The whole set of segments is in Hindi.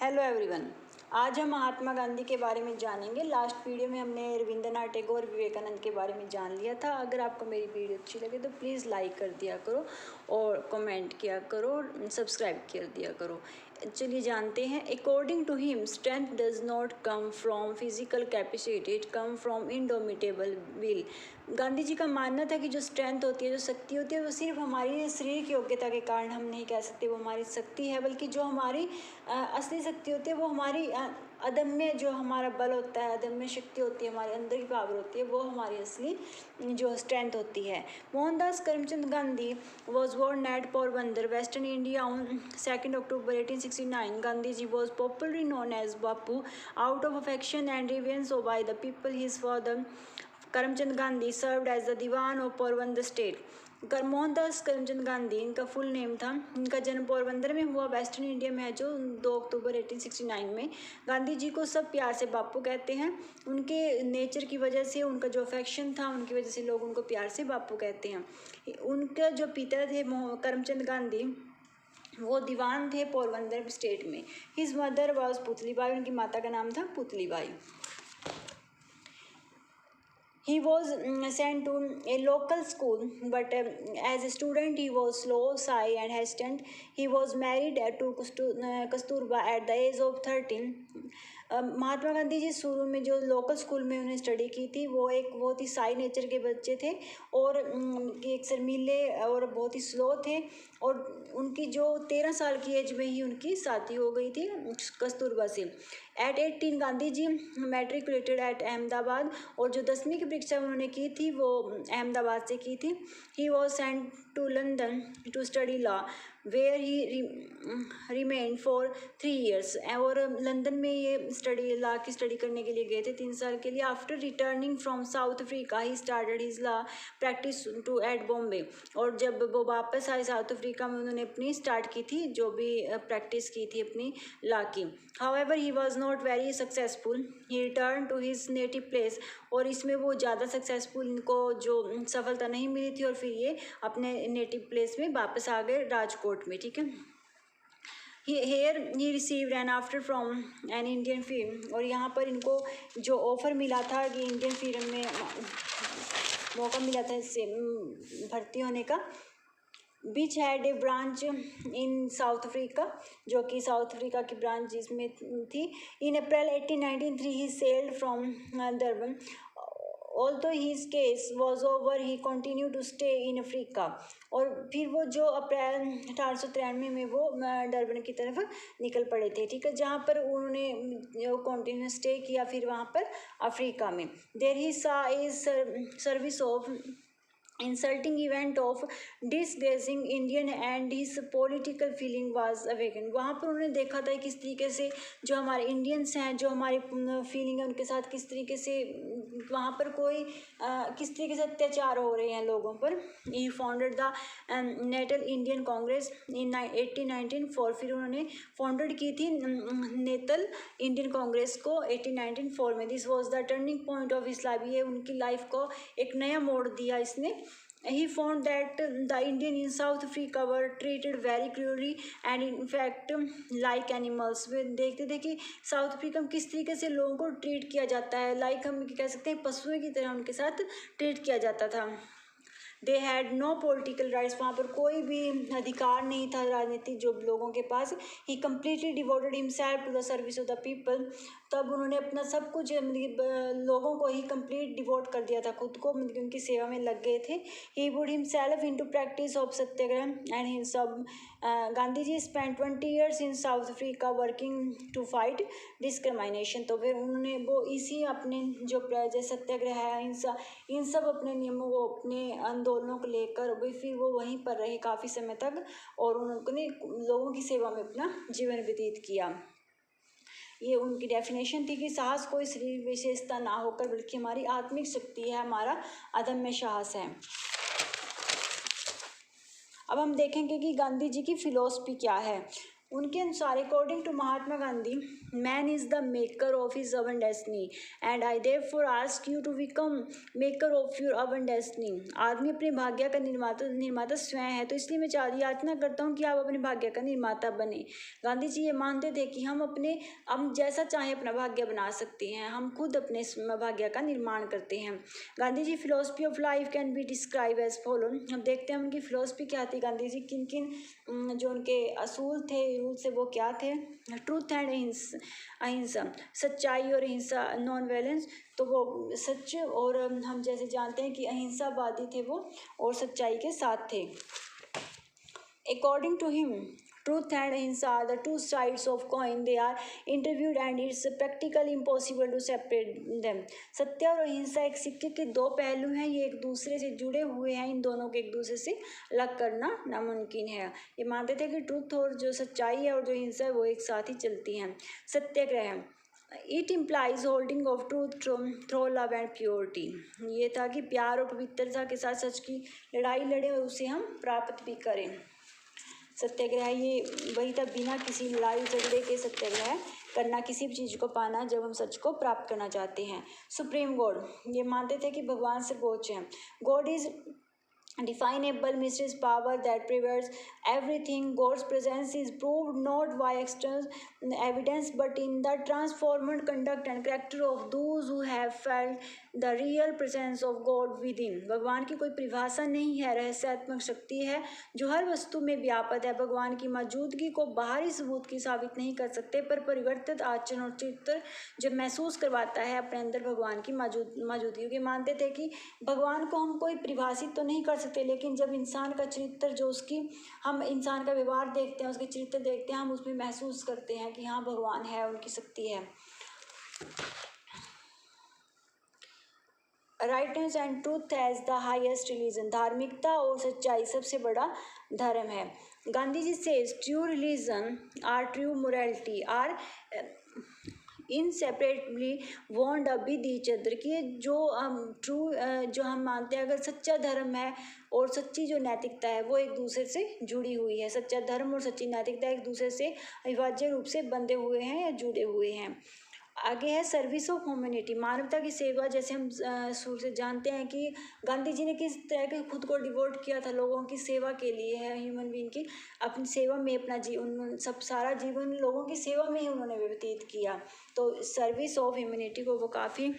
Hello everyone. आज हम महात्मा गांधी के बारे में जानेंगे। लास्ट वीडियो में हमने रविंद्रनाथ टैगोर विवेकानंद के बारे में जान लिया था। अगर आपको मेरी वीडियो अच्छी लगे तो प्लीज़ लाइक कर दिया करो और कमेंट किया करो और सब्सक्राइब कर दिया करो। चलिए जानते हैं। According to him strength does not come from physical capacity, it come from indomitable will. Gandhi ji का मानना था कि जो स्ट्रेंथ होती है, जो शक्ति होती है, वो सिर्फ हमारी शरीर की योग्यता के कारण हम नहीं कह सकते वो हमारी शक्ति है, बल्कि जो हमारी असली शक्ति होती है वो हमारी अदम्य जो हमारा बल होता है, अदम्य शक्ति होती है, हमारे अंदर की पावर होती है, वो हमारी असली जो स्ट्रेंथ होती है। Mohandas Karamchand Gandhi was born at Porbandar, western India on 2 October 1869. Gandhi ji was popularly known as Bapu out of affection and reverence by the people. His father Karamchand Gandhi served as the dewan of Porbandar state. Mohandas Karamchand Gandhi इनका फुल नेम था। इनका जन्म पोरबंदर में हुआ, वेस्टर्न इंडिया में है, जो 2 अक्टूबर 1869 में। गांधी जी को सब प्यार से बापू कहते हैं। उनके नेचर की वजह से, उनका जो अफेक्शन था, उनकी वजह से लोग उनको प्यार से बापू कहते हैं। उनका जो पिता थे करमचंद गांधी, वो दीवान थे पोरबंदर स्टेट में। हिज मदर वॉज पुतलीबाई, उनकी माता का नाम था Putlibai. He was sent to a local school, but as a student he was slow, shy and hesitant. He was married to Kasturba at the age of 13. Mahatma Gandhi ji शुरू में जो लोकल स्कूल में उन्हें स्टडी की थी, वो एक बहुत ही साई नेचर के बच्चे थे और एक शर्मीले और बहुत ही स्लो थे। और उनकी जो 13 साल की एज में ही उनकी शादी हो गई थी कस्तूरबा से। एट 18 गांधी जी मैट्रिकुलेटेड एट अहमदाबाद, और जो 10वीं की परीक्षा उन्होंने की थी वो अहमदाबाद से की थी। He was sent to London to study law where he remain for 3 years, और लंदन में ये लॉ की स्टडी करने के लिए गए थे 3 साल के लिए। After returning from South Africa he started his law practice to at Bombay, और जब वो वापस आए साउथ अफ्रीका में, उन्होंने अपनी स्टार्ट की थी जो भी प्रैक्टिस की थी अपनी लॉ की। However he was not very successful, he return to his native place, और इसमें वो ज़्यादा सक्सेसफुल, इनको जो सफलता नहीं मिली थी, और फिर ये अपने नेटिव प्लेस में वापस आ गए राजकोट में। ठीक है। Here he received an offer from an Indian film, और यहाँ पर इनको जो ऑफ़र मिला था कि इंडियन फिल्म में मौका मिला था इससे भर्ती होने का। Which had a branch in South Africa, जो कि साउथ अफ्रीका की ब्रांच जिसमें थी। In April 1893 he sailed from Durban, although his case was over he continue to stay in Africa, और फिर वो जो अप्रैल 1893 में वो डरबन की तरफ निकल पड़े थे। ठीक है, जहाँ पर उन्होंने कंटिन्यू स्टे किया फिर वहाँ पर अफ्रीका में। There he saw is service of insulting event of disgracing Indian and his political feeling was awaken. वहाँ पर उन्होंने देखा था किस तरीके से जो हमारे इंडियंस हैं, जो हमारी फीलिंग है उनके साथ किस तरीके से वहाँ पर कोई किस तरीके से अत्याचार हो रहे हैं लोगों पर। He founded the Natal Indian Congress in 1894, फिर उन्होंने फाउंडेड की थी नेतल इंडियन कांग्रेस को 1894 में। This was the turning point of his life, ये उनकी लाइफ को एक नया मोड़ दिया इसने। He found that the Indian in South Africa were treated very cruelly and in fact like animals. वे देखते थे कि साउथ अफ्रीका में किस तरीके से लोगों को ट्रीट किया जाता है, लाइक हम कह सकते हैं पशुओं की तरह उनके साथ ट्रीट किया जाता था। They had no political rights, वहाँ पर कोई भी अधिकार नहीं था राजनीतिक जो लोगों के पास। He completely devoted himself to the service of the people, तब उन्होंने अपना सब कुछ लोगों को ही कंप्लीट डिवोट कर दिया था, खुद को उनकी सेवा में लग गए थे। He would himself into practice of satyagraha and he सब Gandhi ji spend 20 years in South Africa working to fight discrimination, तो फिर उन्होंने वो इसी अपने जो सत्याग्रह है इन सब अपने नियमों को, अपने आंदोलनों को लेकर भी फिर वो वहीं पर रहे काफ़ी समय तक, और उन्होंने लोगों की सेवा में अपना जीवन व्यतीत किया। ये उनकी डेफिनेशन थी कि साहस कोई शरीर विशेषता ना होकर बल्कि हमारी आत्मिक शक्ति है, हमारा अदम्य साहस है। अब हम देखेंगे कि गांधी जी की फिलॉसफी क्या है। उनके अनुसार according to Mahatma Gandhi, man is the maker of his own destiny and I therefore ask you to become maker of your own destiny. आदमी अपने भाग्य का निर्माता स्वयं है, तो इसलिए मैं याचना करता हूँ कि आप अपने भाग्य का निर्माता बने। गांधी जी ये मानते थे कि हम जैसा चाहे अपना भाग्य बना सकते हैं, हम खुद अपने भाग्य का निर्माण करते हैं। Gandhi ji philosophy of life can be describe as follow. हम देखते हैं उनकी फिलोसफी क्या थी, गांधी जी किन किन जो उनके असूल थे, रूल से, वो क्या थे। ट्रूथ एंड अहिंसा, सच्चाई और अहिंसा, नॉन वायलेंस। तो वो सच और हम जैसे जानते हैं कि अहिंसावादी थे वो, और सच्चाई के साथ थे। According to him, truth and ahimsa are the two sides of coin. They are interviewed and it's practically impossible to separate them. सत्य और अहिंसा एक सिक्के के दो पहलू हैं, ये एक दूसरे से जुड़े हुए हैं, इन दोनों को एक दूसरे से अलग करना नामुमकिन है। ये मानते थे कि ट्रूथ और जो सच्चाई है और जो अहिंसा है वो एक साथ ही चलती हैं। Satyagraha, it implies holding of truth through love and purity. ये था कि प्यार और पवित्रता के साथ सच की लड़ाई लड़े और उसे हम प्राप्त भी करें। सत्याग्रह ये वही था, बिना किसी लड़ाई झगड़े के सत्याग्रह करना, किसी भी चीज़ को पाना जब हम सच को प्राप्त करना चाहते हैं। सुप्रीम गॉड, ये मानते थे कि भगवान सर्वोच्च हैं। God is definable mysterious power that prevents everything. God's presence is proved not by external evidence but in the transformed conduct and character of those who have felt the real presence of God within. भगवान की कोई परिभाषा नहीं है, रहस्यात्मक शक्ति है जो हर वस्तु में व्यापक है। भगवान की मौजूदगी को बाहरी सबूत की साबित नहीं कर सकते, पर परिवर्तित आचरण और चित्र जब महसूस करवाता है अपने अंदर भगवान की मौजूदगी के। मानते थे कि भगवान को हम कोई परिभाषित तो नहीं कर सकते, लेकिन जब इंसान का चरित्र, जो उसकी हम इंसान का व्यवहार देखते हैं, उसके चरित्र देखते हैं, हम उसमें महसूस करते हैं कि हाँ भगवान है, उनकी शक्ति है। Rightness and truth as the highest religion, धार्मिकता और सच्चाई सबसे बड़ा धर्म है। गांधी जी से true religion are true morality are inseparably bound up with each other, कि जो ट्रू जो हम मानते हैं, अगर सच्चा धर्म है और सच्ची जो नैतिकता है वो एक दूसरे से जुड़ी हुई है। सच्चा धर्म और सच्ची नैतिकता एक दूसरे से अविभाज्य रूप से बंधे हुए हैं या जुड़े हुए हैं। आगे है सर्विस ऑफ ह्यूमैनिटी, मानवता की सेवा। जैसे हम शुरू से जानते हैं कि गांधी जी ने किस तरह के खुद को डिवोट किया था लोगों की सेवा के लिए, है ह्यूमन बीइंग की अपनी सेवा में अपना जीवन, सब सारा जीवन लोगों की सेवा में ही उन्होंने व्यतीत किया। तो सर्विस ऑफ ह्यूमैनिटी को वो काफ़ी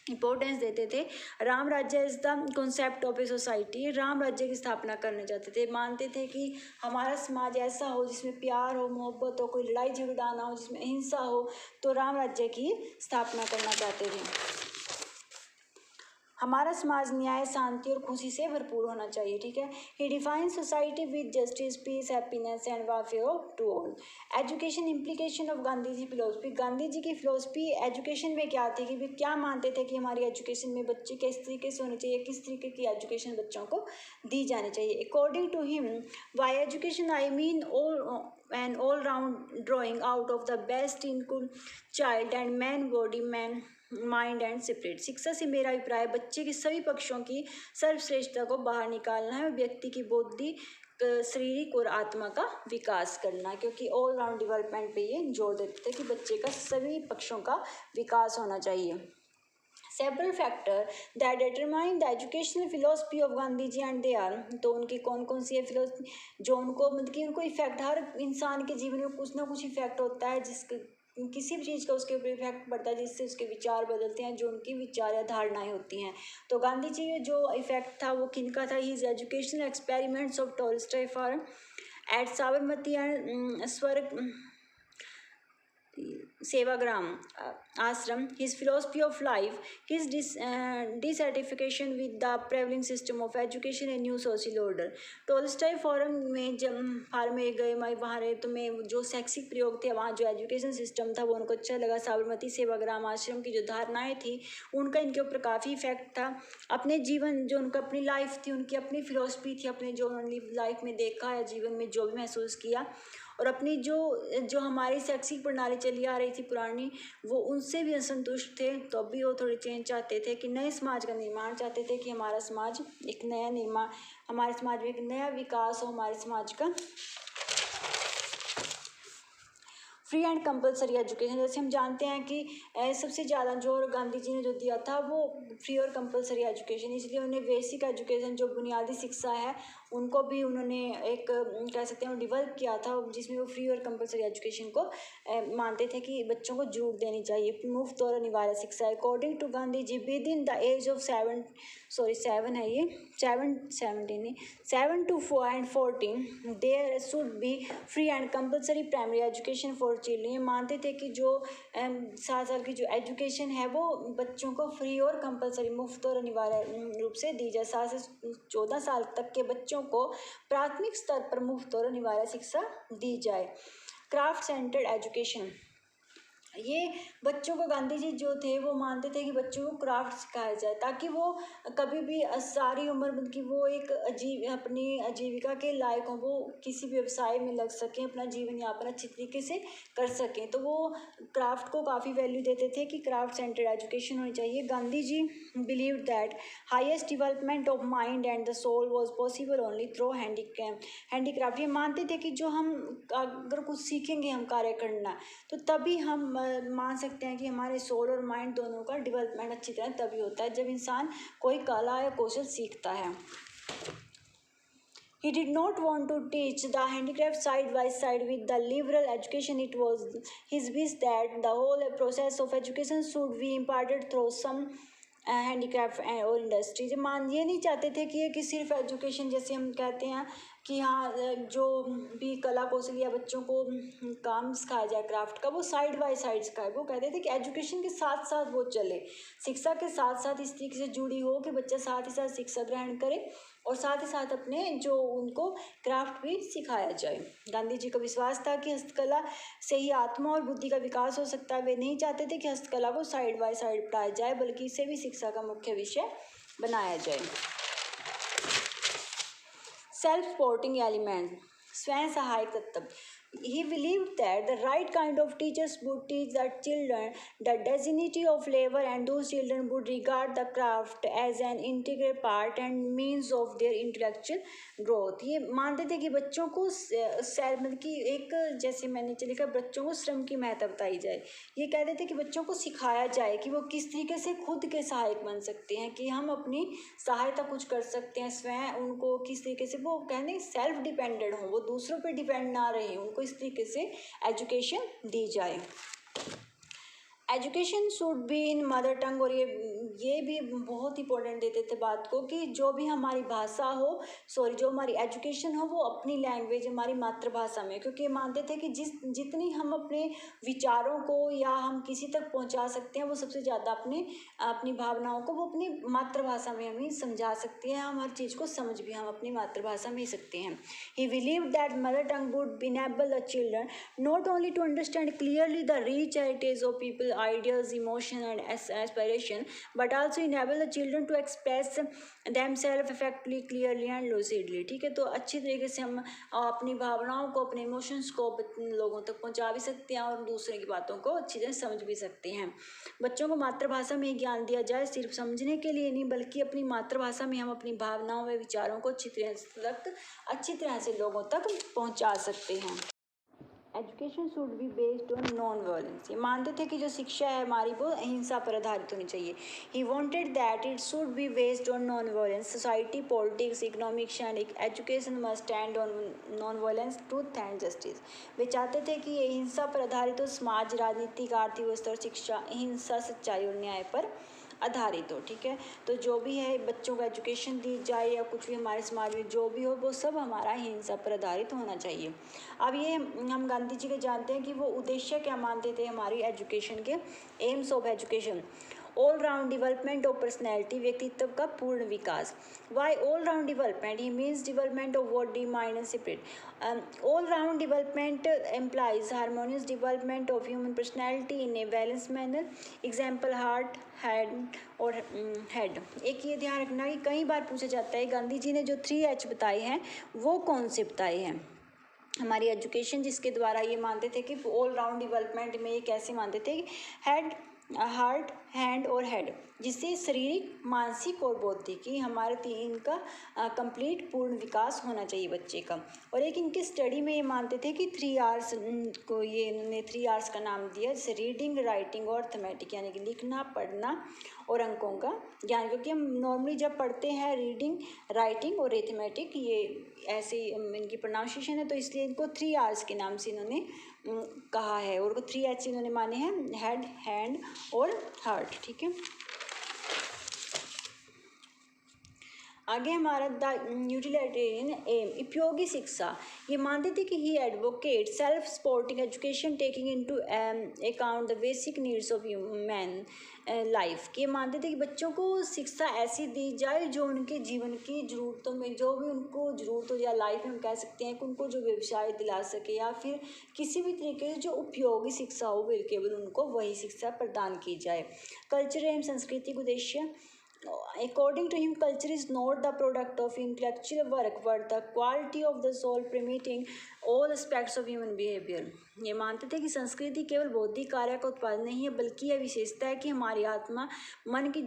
इम्पोर्टेंस देते थे। राम राज्य is the concept of a society, Ram राज्य की स्थापना करना चाहते थे। मानते थे कि हमारा समाज ऐसा हो जिसमें प्यार हो, मोहब्बत हो, कोई लड़ाई झगड़ा ना हो, जिसमें अहिंसा हो, तो राम राज्य की स्थापना करना चाहते थे। हमारा समाज न्याय, शांति और खुशी से भरपूर होना चाहिए। ठीक है। He define society with justice, peace, happiness and welfare to all. Education implication of Gandhi ji philosophy, Gandhi ji की फिलोसफी एजुकेशन में क्या थी, कि वे क्या मानते थे कि हमारी एजुकेशन में बच्चे किस तरीके से होने चाहिए, किस तरीके की एजुकेशन बच्चों को दी जानी चाहिए। According to him, by education I mean an all-round drawing out of the best in child and man body, man mind and spirit. शिक्षा से मेरा अभिप्राय बच्चे के सभी पक्षों की सर्वश्रेष्ठता को बाहर निकालना है, व्यक्ति की बुद्धि, शारीरिक और आत्मा का विकास करना, क्योंकि ऑल राउंड डेवलपमेंट पे ये जोर देते थे कि बच्चे का सभी पक्षों का विकास होना चाहिए। Several factor that determine the educational philosophy of Gandhi ji and they are, तो उनकी कौन कौन सी है फिलोसफी जो उनको, मतलब कि उनको इफेक्ट, हर इंसान के जीवन में कुछ ना कुछ इफेक्ट होता है, जिसके किसी भी चीज़ का उसके ऊपर इफेक्ट पड़ता है, जिससे उसके विचार बदलते हैं, जो उनकी विचार या धारणाएं होती हैं। तो गांधी जी का जो इफेक्ट था वो किनका था, his educational experiments of Tolstoy farm at Sabarmati and स्वर्ग सेवाग्राम आश्रम, his philosophy of life, his dissatisfaction with the prevailing system of education and new social order। Tolstoy farm में जब फार्म में गए, मैं वहाँ रहे, तो मैं जो शैक्षिक प्रयोग थे वहाँ जो एजुकेशन सिस्टम था वो उनको अच्छा लगा। साबरमती सेवाग्राम आश्रम की जो धारणाएं थी उनका इनके ऊपर काफ़ी इफेक्ट था। अपने जीवन, जो उनका अपनी लाइफ थी, उनकी अपनी फिलोसफी थी, अपने जो उन्होंने लाइफ में देखा या जीवन में जो भी महसूस किया, और अपनी जो हमारी शैक्षिक प्रणाली चली आ रही थी पुरानी, वो उनसे भी असंतुष्ट थे। तो अभी वो थोड़ी चेंज चाहते थे, कि नए समाज का निर्माण चाहते थे, कि हमारा समाज एक नया निर्माण, हमारे समाज में एक नया विकास हो, हमारे समाज का फ्री एंड कंपलसरी एजुकेशन, जैसे हम जानते हैं कि सबसे ज़्यादा जोर गांधी जी ने जो दिया था वो फ्री और कंपलसरी एजुकेशन, इसलिए उन्हें बेसिक एजुकेशन जो बुनियादी शिक्षा है उनको भी उन्होंने एक कह सकते हैं डेवलप किया था, जिसमें वो फ्री और कंपलसरी एजुकेशन को मानते थे कि बच्चों को जरूर देनी चाहिए, मुफ्त और अनिवार्य शिक्षा। According to Gandhi ji, within the age of 7 to 14 there should be free and compulsory primary education for children. ये मानते थे कि जो 7 साल की जो एजुकेशन है वो बच्चों को फ्री और कंपलसरी मुफ्त और अनिवार्य रूप से दी जाए। 7 से 14 साल तक के बच्चों को प्राथमिक स्तर पर मुफ्त और अनिवार्य शिक्षा दी जाए। क्राफ्ट सेंटर्ड एजुकेशन, ये बच्चों को गांधी जी जो थे वो मानते थे कि बच्चों को क्राफ्ट सिखाया जाए ताकि वो कभी भी सारी उम्र की वो एक अपनी आजीविका के लायक हों, वो किसी व्यवसाय में लग सकें, अपना जीवन यापन अच्छी तरीके से कर सकें। तो वो क्राफ्ट को काफ़ी वैल्यू देते थे कि क्राफ्ट सेंटर्ड एजुकेशन होनी चाहिए। Gandhi ji believe that highest development of mind and the soul was possible only through handicraft. ये मानते थे कि जो हम अगर कुछ सीखेंगे हम कार्य करना, तो तभी हम मान सकते हैं कि हमारे सोल और माइंड दोनों का डेवलपमेंट अच्छी तरह तभी होता है जब इंसान कोई कला या कौशल सीखता है। He did not want to teach the handicraft side by side with the liberal education. It was his wish that the whole process of education should be imparted through some handicraft और इंडस्ट्री। जब मान ये नहीं चाहते थे कि ये कि सिर्फ एजुकेशन, जैसे हम कहते हैं कि हाँ जो भी कला कौशल या बच्चों को काम सिखाया जाए क्राफ्ट का, वो साइड बाय साइड सिखाए। वो कहते थे कि एजुकेशन के साथ साथ वो चले, शिक्षा के साथ साथ इस तरीके से जुड़ी हो कि बच्चा साथ ही साथ शिक्षा ग्रहण करे और साथ ही साथ अपने जो उनको क्राफ्ट भी सिखाया जाए। गांधी जी का विश्वास था कि हस्तकला से ही आत्मा और बुद्धि का विकास हो सकता है। वे नहीं चाहते थे कि हस्तकला को साइड बाय साइड पढ़ाया जाए, बल्कि इसे भी शिक्षा का मुख्य विषय बनाया जाए। सेल्फ सपोर्टिंग एलिमेंट, स्वयं सहायक तत्व। He believed that the right kind of teachers would teach the children the dignity of labor, and those children would regard the craft as an integral part and means of their intellectual growth. ये मानते थे कि बच्चों को मतलब कि एक, जैसे मैंने नीचे लिखा, बच्चों को श्रम की महत्व बताई जाए। ये कहते थे कि बच्चों को सिखाया जाए कि वो किस तरीके से खुद के सहायक बन सकते हैं, कि हम अपनी सहायता कुछ कर सकते हैं स्वयं, उनको किस तरीके से वो कहने सेल्फ डिपेंडेंट हों, वो दूसरों पे डिपेंड ना रहे, उनको इस तरीके से एजुकेशन दी जाए। Education should be in mother tongue, और ये भी बहुत इंपॉर्टेंट देते थे बात को कि जो भी हमारी भाषा हो, जो हमारी एजुकेशन हो वो अपनी लैंग्वेज, हमारी मातृभाषा में, क्योंकि ये मानते थे कि जितनी हम अपने विचारों को या हम किसी तक पहुंचा सकते हैं, वो सबसे ज़्यादा अपनी भावनाओं को वो अपनी मातृभाषा में हमें समझा सकते हैं। हम हर चीज़ को समझ भी हम अपनी मातृभाषा में ही सकते हैं। He believe that mother tongue would enable the children not only to understand clearly the rich heritage of people, ideas, emotion and aspiration, but also enable the children to express themselves effectively, clearly and lucidly। ठीक है, तो अच्छी तरीके से हम अपनी भावनाओं को, अपने इमोशंस को लोगों तक पहुंचा भी सकते हैं और दूसरे की बातों को अच्छी तरह समझ भी सकते हैं। बच्चों को मातृभाषा में ज्ञान दिया जाए, सिर्फ समझने के लिए नहीं बल्कि अपनी मातृभाषा में हम अपनी भावनाओं व विचारों को अच्छी तरह से लोगों तक पहुंचा सकते हैं। Education should be based on non violence. ये मानते थे कि जो शिक्षा है हमारी वो अहिंसा पर आधारित होनी चाहिए। He wanted that it should be based on non violence. Society, politics, economic and education must stand on non violence, truth and justice. वे चाहते थे कि ये अहिंसा पर आधारित हो, समाज, राजनीतिक, आर्थिक व्यवस्था और शिक्षा अहिंसा, सच्चाई और न्याय पर आधारित हो। ठीक है, तो जो भी है बच्चों को एजुकेशन दी जाए या कुछ भी हमारे समाज में जो भी हो, वो सब हमारा अहिंसा पर आधारित होना चाहिए। अब ये हम गांधी जी के जानते हैं कि वो उद्देश्य क्या मानते थे हमारी एजुकेशन के। Aims of education, all round development of personality, व्यक्तित्व का पूर्ण विकास। Why all round development? He means development of body, mind and spirit. All round development employs harmonious development of human personality in a balance manner. Example heart, head और हेड। एक ये ध्यान रखना कि कई बार पूछा जाता है गांधी जी ने जो 3H बताए हैं वो कौन से बताए हैं। हमारी एजुकेशन जिसके द्वारा ये मानते थे कि ऑल राउंड डेवलपमेंट में ये कैसे मानते थे, हेड, हार्ट, हैंड और हेड, जिससे शारीरिक, मानसिक और बौद्धिक हमारे तीन का कंप्लीट पूर्ण विकास होना चाहिए बच्चे का। और एक इनकी स्टडी में ये मानते थे कि 3 आवर्स को ये इन्होंने 3 आवर्स का नाम दिया, जैसे रीडिंग, राइटिंग और अर्थमेटिक, यानी कि लिखना, पढ़ना और अंकों का ज्ञान। क्योंकि हम नॉर्मली जब पढ़ते हैं रीडिंग, राइटिंग और अर्थमेटिक, ये ऐसे इनकी प्रोनाउंसिएशन है, तो इसलिए इनको 3 आवर्स के नाम से इन्होंने कहा है। और 3 H इन्होंने माने हैं, हेड, हैंड और हार्ट। ठीक है, आगे हमारा द यूटिलिटेरियन एम, उपयोगी शिक्षा। ये मानते थे कि he advocate self supporting education taking into account the basic needs of human life. ये मानते थे कि बच्चों को शिक्षा ऐसी दी जाए जो उनके जीवन की ज़रूरतों में, जो भी उनको ज़रूरत हो, या लाइफ में हम कह सकते हैं कि उनको जो व्यवसाय दिला सके, या फिर किसी भी तरीके से जो उपयोगी शिक्षा हो, केवल उनको वही शिक्षा प्रदान की जाए। कल्चर एवं सांस्कृतिक उद्देश्य। According to him, culture is not the product of intellectual work but the quality of the soul permeating all aspects of human behavior। ये मानते थे कि संस्कृति केवल बौद्धिक कार्य का उत्पादन नहीं है, बल्कि यह विशेषता है कि हमारी आत्मा, मन की,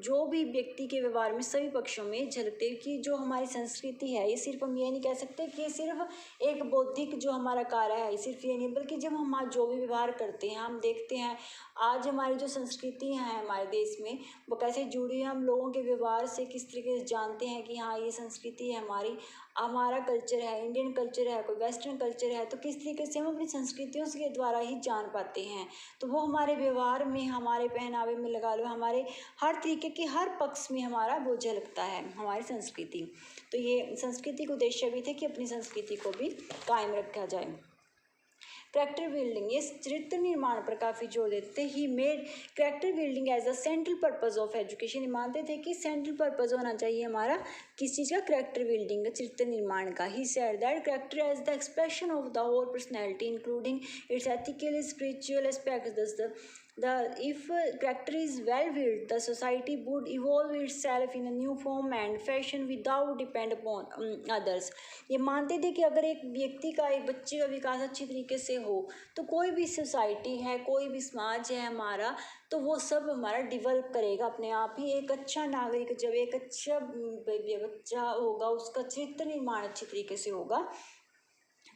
जो भी व्यक्ति के व्यवहार में सभी पक्षों में झलकते, कि जो हमारी संस्कृति है, ये सिर्फ हम ये नहीं कह सकते कि ये सिर्फ एक बौद्धिक जो हमारा कार्य है, सिर्फ ये नहीं, बल्कि जब हम जो भी व्यवहार करते हैं, हम देखते हैं आज हमारी जो संस्कृति है हमारे देश में, वो कैसे जुड़ी है, हम लोगों के व्यवहार से किस तरीके से जानते हैं कि हाँ ये संस्कृति है हमारी, हमारा कल्चर है, इंडियन कल्चर है, कोई वेस्टर्न कल्चर है, तो किस तरीके से हम अपनी संस्कृतियों के द्वारा ही जान पाते हैं। तो वो हमारे व्यवहार में, हमारे पहनावे में लगा लो, हमारे हर तरीके के हर पक्ष में हमारा वो झलकता है हमारी संस्कृति। तो ये संस्कृति का उद्देश्य भी थे कि अपनी संस्कृति को भी कायम रखा जाए। कैरेक्टर बिल्डिंग, ये चरित्र निर्माण पर काफ़ी जोर देते थे। He made character building as a central purpose of education. ये मानते थे कि सेंट्रल पर्पज होना चाहिए हमारा किस चीज़ का, कैरेक्टर बिल्डिंग का, चरित्र निर्माण का। He said that character as the expression of the whole personality including its ethical spiritual aspects. If character is well built, the society would evolve itself in a new form and fashion without depend upon others। ये मानते थे कि अगर एक व्यक्ति का, एक बच्चे का विकास अच्छी तरीके से हो, तो कोई भी सोसाइटी है, कोई भी समाज है हमारा, तो वो सब हमारा डिवेल्प करेगा अपने आप ही। एक अच्छा नागरिक, जब एक अच्छा बच्चा होगा, उसका चरित्र निर्माण अच्छी तरीके से होगा,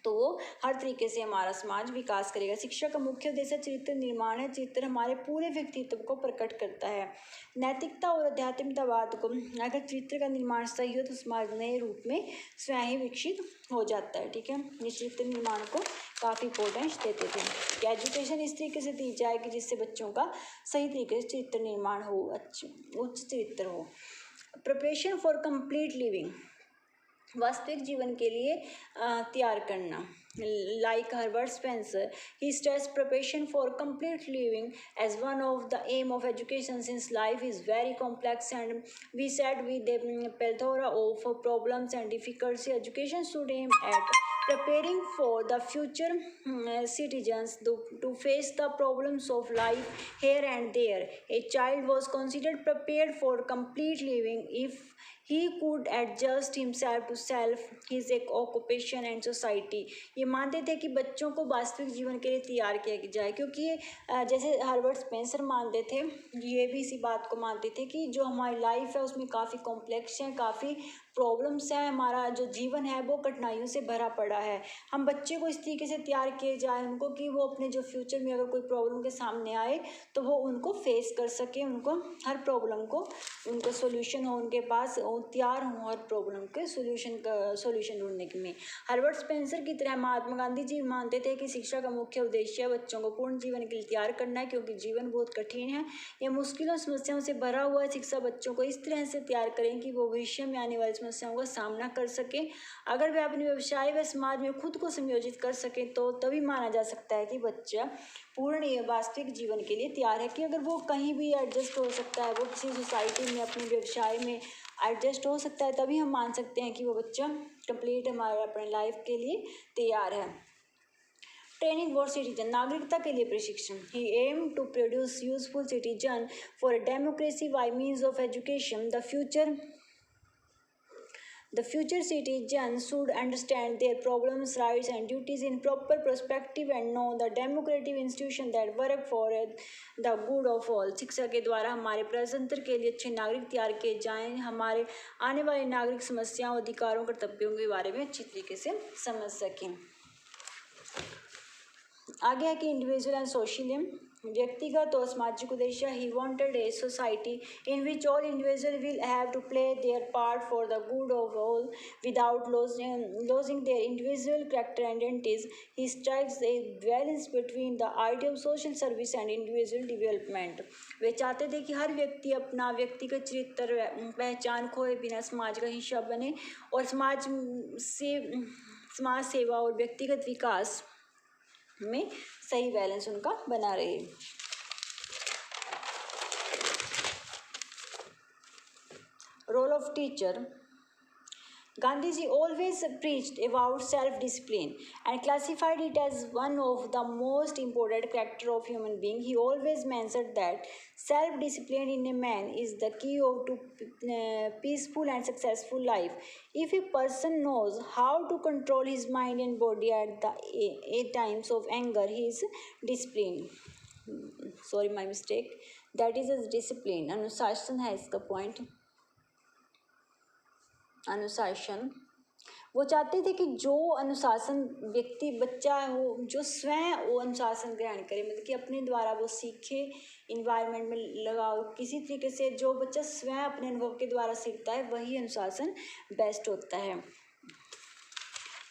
तो वो हर तरीके से हमारा समाज विकास करेगा। शिक्षा का मुख्य उद्देश्य चरित्र निर्माण है। चरित्र हमारे पूरे व्यक्तित्व को प्रकट करता है। नैतिकता और आध्यात्मिकतावाद को, अगर चरित्र का निर्माण सही हो तो समाज नए रूप में स्वयं ही विकसित हो जाता है। ठीक है, ये चरित्र निर्माण को काफ़ी इंपॉर्टेंस देते थे कि एजुकेशन इस तरीके से दी जाए कि जिससे बच्चों का सही तरीके से चरित्र निर्माण हो, अच्छी उच्च चरित्र हो। प्रिपरेशन फॉर कंप्लीट लिविंग, वास्तविक जीवन के लिए तैयार करना। Like Herbert Spencer, he stress preparation for complete living as one of the aim of education since life is very complex and we set with a plethora of problems and difficulties. Education should aim at preparing for the future citizens to face the problems of life here and there. A child was considered prepared for complete living if he could adjust himself to self, his occupation and society। ये मानते थे कि बच्चों को वास्तविक जीवन के लिए तैयार किया जाए, क्योंकि जैसे हर्बर्ट स्पेंसर मानते थे, ये भी इसी बात को मानते थे कि जो हमारी लाइफ है उसमें काफ़ी कॉम्प्लेक्स है, काफ़ी प्रॉब्लम्स है, हमारा जो जीवन है वो कठिनाइयों से भरा पड़ा है। हम बच्चे को इस तरीके से तैयार किए जाए उनको कि वो अपने जो फ्यूचर में अगर कोई प्रॉब्लम के सामने आए तो वो उनको फेस कर सके, उनको हर प्रॉब्लम को उनको सोल्यूशन हो, उनके पास तैयार हों हर प्रॉब्लम के सोल्यूशन ढूंढने में। हर्बर्ट स्पेंसर की तरह महात्मा गांधी जी मानते थे कि शिक्षा का मुख्य उद्देश्य बच्चों को पूर्ण जीवन के लिए तैयार करना है, क्योंकि जीवन बहुत कठिन है, यह मुश्किलों समस्याओं से भरा हुआ है। शिक्षा बच्चों को इस तरह से तैयार करें कि वो भविष्य में आने वाली समस्याओं का सामना कर सकें। अगर वे अपने व्यवसाय व समाज में खुद को संयोजित कर सकें तो तभी माना जा सकता है कि बच्चा पूर्ण वास्तविक जीवन के लिए तैयार है। कि अगर वो कहीं भी एडजस्ट हो सकता है, वो किसी सोसाइटी में अपने व्यवसाय में एडजस्ट हो सकता है, तभी हम मान सकते हैं कि वो बच्चा कंप्लीट हमारे अपने लाइफ के लिए तैयार है। ट्रेनिंग फॉर सिटीजन, नागरिकता के लिए प्रशिक्षण। He aim to produce useful citizen for democracy by means of education. The future The future citizens should understand their problems, rights, and duties in proper perspective and know the democratic institution that work for the good of all. शिक्षा के द्वारा हमारे प्रजातंत्र के लिए अच्छे नागरिक तैयार किए जाएं, हमारे आने वाले नागरिक समस्याओं, अधिकारों, कर्तव्यों के बारे में अच्छी तरीके से समझ सकें। आगे है कि इंडिविजुअल एंड सोशलिज्म, व्यक्तिगत और सामाजिक उद्देश्य। He wanted a society in which all individual will have to play their part for the good of all without losing their individual character and identities. He strikes a balance between the idea of social service and individual development. वे चाहते थे कि हर व्यक्ति अपना व्यक्तिगत चरित्र पहचान खोए बिना समाज का हिस्सा बने और समाज सेवा और व्यक्तिगत विकास में सही बैलेंस उनका बना रहे। Role of teacher. Gandhiji always preached about self-discipline and classified it as one of the most important character of human being. He always mentioned that self-discipline in a man is the key to peaceful and successful life. If a person knows how to control his mind and body at the times of anger, he is disciplined. Sorry, my mistake. That is his discipline. अनुशासन है इसका point. अनुशासन, वो चाहते थे कि जो अनुशासन व्यक्ति बच्चा हो, जो स्वयं वो अनुशासन ग्रहण करे, मतलब कि अपने द्वारा वो सीखे, इन्वायरमेंट में लगाओ किसी तरीके से। जो बच्चा स्वयं अपने अनुभव के द्वारा सीखता है वही अनुशासन बेस्ट होता है।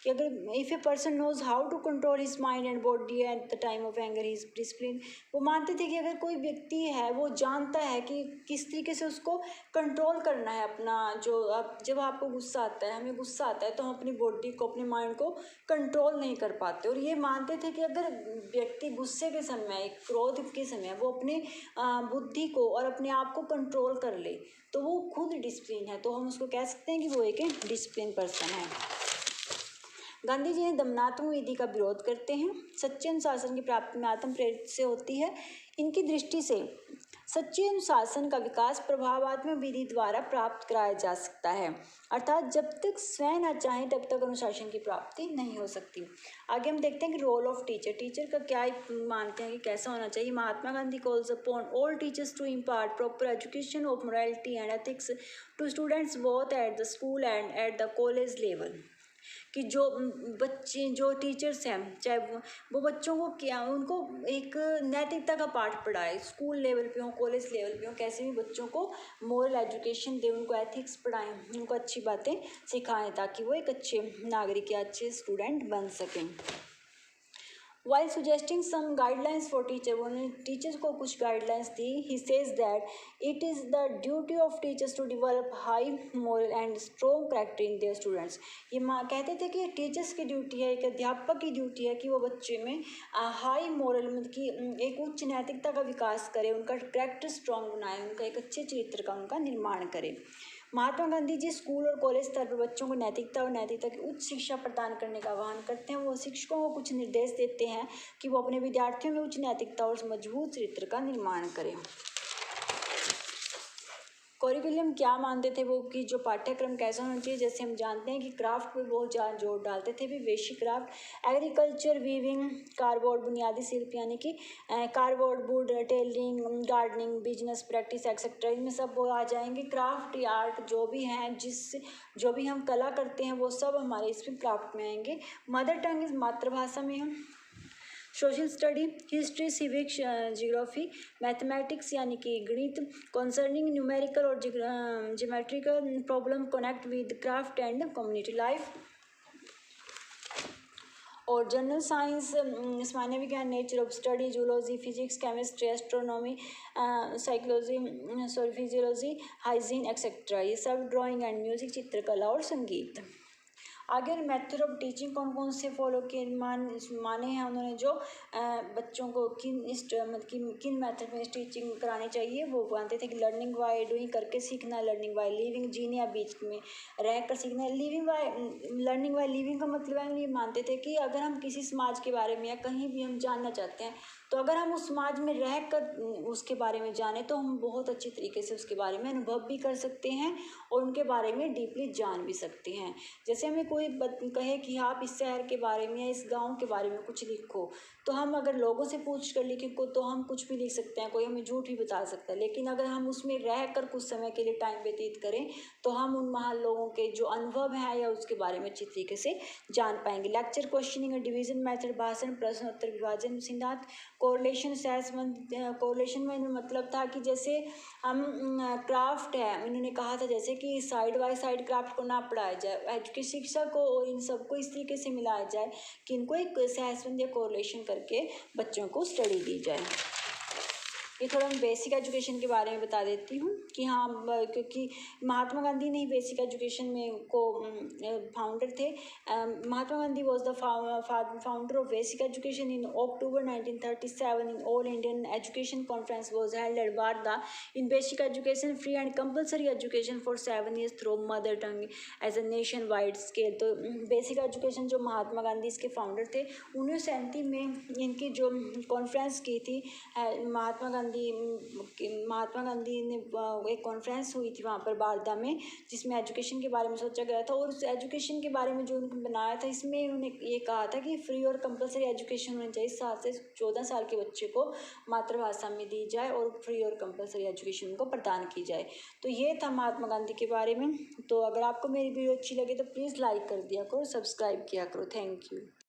कि अगर if a person knows how to control his mind and body at the time of anger he is discipline. वो मानते थे कि अगर कोई व्यक्ति है वो जानता है कि किस तरीके से उसको कंट्रोल करना है अपना, जो अब जब आपको गुस्सा आता है, हमें गुस्सा आता है तो हम अपनी बॉडी को, अपने माइंड को कंट्रोल नहीं कर पाते। और ये मानते थे कि अगर व्यक्ति गुस्से के समय, क्रोध के समय वो अपने बुद्धि को और अपने आप को कंट्रोल कर ले तो वो खुद डिसिप्लिन है, तो हम उसको कह सकते हैं कि वो एक डिसिप्लिन पर्सन है। गांधी जी ने दमनात्मक विधि का विरोध करते हैं। सच्चे अनुशासन की प्राप्ति में आत्म प्रेरित से होती है। इनकी दृष्टि से सच्चे अनुशासन का विकास प्रभावात्मक विधि द्वारा प्राप्त कराया जा सकता है, अर्थात जब तक स्वयं न चाहें तब तक अनुशासन की प्राप्ति नहीं हो सकती। आगे हम देखते हैं कि रोल ऑफ टीचर, टीचर का क्या मानते हैं कि कैसा होना चाहिए। Mahatma Gandhi calls upon all teachers to impart proper education of morality and ethics to students both at the school and at the college level. कि जो बच्चे, जो टीचर्स हैं, चाहे वो बच्चों को क्या, उनको एक नैतिकता का पाठ पढ़ाए, स्कूल लेवल पे हो, कॉलेज लेवल पे हो, कैसे भी बच्चों को मोरल एजुकेशन दे, उनको एथिक्स पढ़ाएं, उनको अच्छी बातें सिखाएं ताकि वो एक अच्छे नागरिक या अच्छे स्टूडेंट बन सकें। While suggesting some guidelines for teacher, उन्होंने टीचर्स को कुछ guidelines the. He says that it is the duty of teachers to develop high moral and strong character in their students. ये कहते थे कि टीचर्स की ड्यूटी है, एक अध्यापक की ड्यूटी है कि वो बच्चे में हाई मोरल, मतलब कि एक उच्च नैतिकता का विकास करे, उनका कैरेक्टर स्ट्रॉन्ग बनाए, उनका एक अच्छे चरित्र का उनका निर्माण करे। महात्मा गांधी जी स्कूल और कॉलेज स्तर पर बच्चों को नैतिकता और नैतिकता की उच्च शिक्षा प्रदान करने का आह्वान करते हैं। वो शिक्षकों को कुछ निर्देश देते हैं कि वो अपने विद्यार्थियों में उच्च नैतिकता और मजबूत चरित्र का निर्माण करें। करिकुलम क्या मानते थे वो, कि जो पाठ्यक्रम कैसा होना चाहिए। जैसे हम जानते हैं कि क्राफ्ट पे बहुत ज़्यादा जोर डालते थे, भी basic craft, agriculture, weaving, cardboard, बुनियादी शिल्प यानी कि cardboard, would, tailoring, gardening, business practice etcetera, इनमें सब वो आ जाएंगे। क्राफ्ट या आर्ट जो भी हैं, जो भी हम कला करते हैं वो सब हमारे इसमें क्राफ्ट में आएंगे। मदर टंग इज मातृभाषा में हम social study, history, civics, geography, mathematics यानी कि गणित, कंसर्निंग न्यूमेरिकल और geometrical problem connect with craft and community life. और जनरल साइंस, सामान्य विज्ञान, nature of study, zoology, physics, chemistry, astronomy, psychology, physiology, hygiene etcetera, ये सब ड्राइंग एंड म्यूजिक, चित्रकला और संगीत। आगे मेथड ऑफ टीचिंग कौन कौन से फॉलो किए माने हैं उन्होंने, जो बच्चों को किन मेथड में टीचिंग करानी चाहिए वो मानते थे कि लर्निंग बाय डूइंग, करके सीखना, लर्निंग बाय लिविंग, जीने या बीच में रह कर सीखना। लर्निंग बाय लिविंग का मतलब है, ये मानते थे कि अगर हम किसी समाज के बारे में या कहीं भी हम जानना चाहते हैं, तो अगर हम उस समाज में रह कर उसके बारे में जाने तो हम बहुत अच्छी तरीके से उसके बारे में अनुभव भी कर सकते हैं और उनके बारे में डीपली जान भी सकते हैं। जैसे हमें कोई कहे कि आप इस शहर के बारे में या इस गांव के बारे में कुछ लिखो, तो हम अगर लोगों से पूछ कर लिखें को तो हम कुछ भी लिख सकते हैं, कोई हमें झूठ भी बता सकता है। लेकिन अगर हम उसमें रह कर कुछ समय के लिए टाइम व्यतीत करें तो हम उन महान लोगों के जो अनुभव है या उसके बारे में अच्छी तरीके से जान पाएंगे। लेक्चर, क्वेश्चनिंग, डिवीजन मेथड, भाषण, प्रश्न उत्तर, विभाजन सिद्धांत, कोरिलेशन, सहसंबंध। कोरिलेशन में मतलब था कि जैसे हम क्राफ्ट है, इन्होंने कहा था जैसे कि साइड बाय साइड क्राफ्ट को ना पढ़ाया जाए, एजुकेशन शिक्षा को और इन सबको इस तरीके से मिलाया जाए कि इनको एक सहसंबंध या कोरिलेशन करके बच्चों को स्टडी दी जाए। ये थोड़ा मैं बेसिक एजुकेशन के बारे में बता देती हूँ कि हाँ, क्योंकि महात्मा गांधी ने बेसिक एजुकेशन में को फाउंडर थे। Mahatma Gandhi was the founder of basic education in October 1937 in all Indian education conference was held at Wardha. In basic education free and compulsory education for 7 years through mother tongue as a nation wide scale. तो बेसिक एजुकेशन जो महात्मा गांधी इसके फाउंडर थे, 1937 में इनकी जो कॉन्फ्रेंस की थी महात्मा गांधी ने एक कॉन्फ्रेंस हुई थी वहाँ पर वार्धा में, जिसमें एजुकेशन के बारे में सोचा गया था। और उस एजुकेशन के बारे में जो उन्होंने बनाया था, इसमें उन्होंने ये कहा था कि फ्री और कंपलसरी एजुकेशन होनी चाहिए, 7 से 14 साल के बच्चे को मातृभाषा में दी जाए और फ्री और कंपलसरी एजुकेशन उनको प्रदान की जाए। तो ये था महात्मा गांधी के बारे में। तो अगर आपको मेरी वीडियो अच्छी लगे तो प्लीज़ लाइक कर दिया करो, सब्सक्राइब किया करो। Thank you.